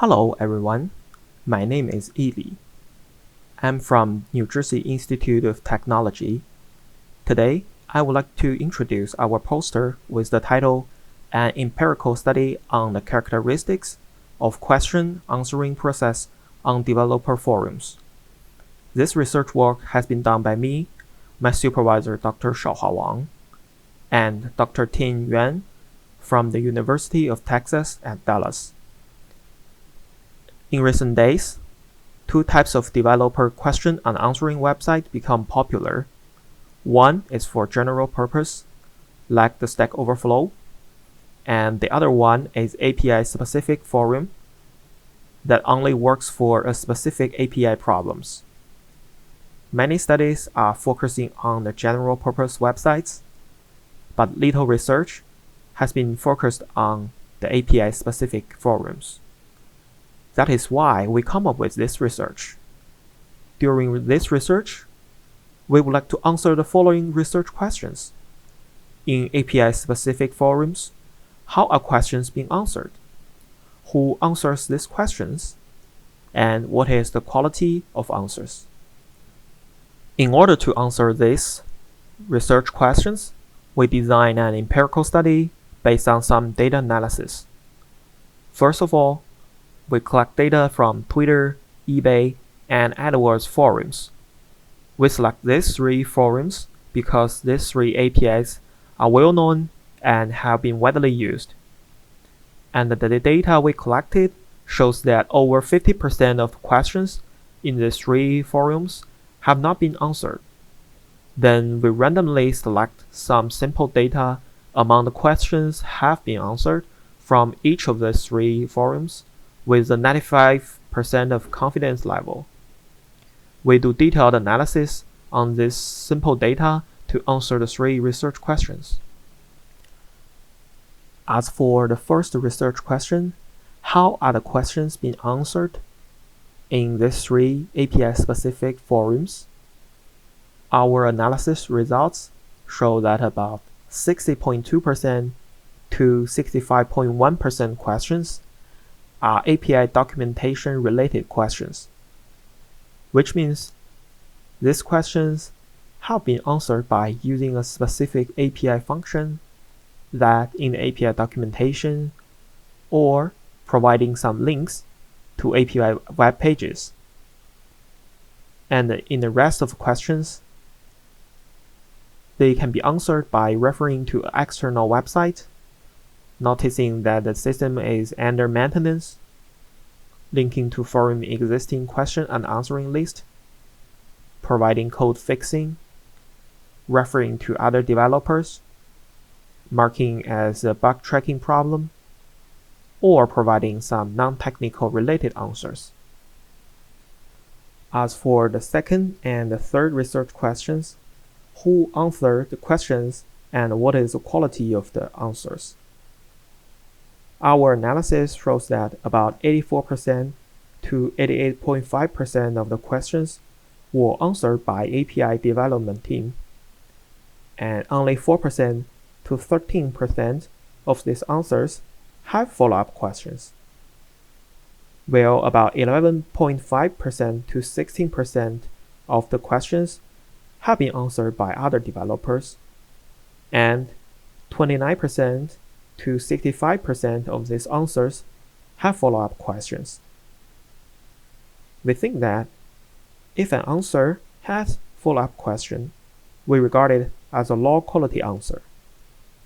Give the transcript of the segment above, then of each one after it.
Hello everyone, my name is Ely. I'm from New Jersey Institute of Technology. Today, I would like to introduce our poster with the title An Empirical Study on the Characteristics of Question Answering Process on Developer Forums. This research work has been done by me, my supervisor Dr. Shaohua Wang, and Dr. Tin Yuan from the University of Texas at Dallas. In recent days, two types of developer question and answering websites become popular. One is for general purpose, like the Stack Overflow, and the other one is API-specific forum that only works for a specific API problems. Many studies are focusing on the general purpose websites, but little research has been focused on the API-specific forums. That is why we come up with this research. During this research, we would like to answer the following research questions. In API-specific forums, how are questions being answered? Who answers these questions? And what is the quality of answers? In order to answer these research questions, we designed an empirical study based on some data analysis. First of all, we collect data from Twitter, eBay, and AdWords forums. We select these three forums because these three APIs are well known and have been widely used. And the data we collected shows that over 50% of questions in these three forums have not been answered. Then we randomly select some simple data among the questions have been answered from each of the three forums with a 95% of confidence level. We do detailed analysis on this simple data to answer the three research questions. As for the first research question, how are the questions being answered in these three API-specific forums? Our analysis results show that about 60.2% to 65.1% questions are API documentation related questions, which means these questions have been answered by using a specific API function that in the API documentation or providing some links to API web pages. And in the rest of questions, they can be answered by referring to an external website, noticing that the system is under maintenance, linking to forum existing question and answering list, providing code fixing, referring to other developers, marking as a bug tracking problem, or providing some non-technical related answers. As for the second and the third research questions, who answered the questions and what is the quality of the answers? Our analysis shows that about 84% to 88.5% of the questions were answered by API development team, and only 4% to 13% of these answers have follow-up questions, while about 11.5% to 16% of the questions have been answered by other developers, and 29% to 65% of these answers have follow-up questions. We think that if an answer has follow-up question, we regard it as a low quality answer,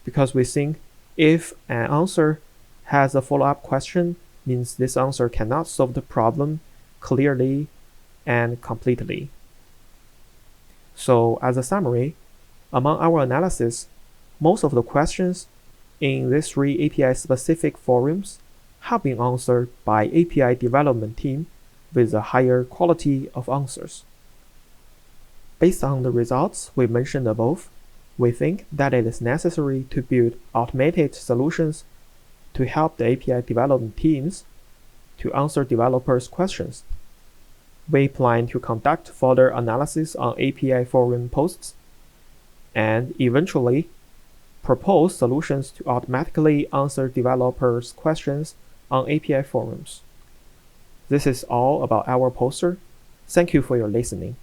because we think if an answer has a follow-up question means this answer cannot solve the problem clearly and completely. So as a summary, among our analysis, most of the questions in these three API-specific forums have been answered by API development team with a higher quality of answers. Based on the results we mentioned above, we think that it is necessary to build automated solutions to help the API development teams to answer developers' questions. We plan to conduct further analysis on API forum posts and eventually propose solutions to automatically answer developers' questions on API forums. This is all about our poster. Thank you for your listening.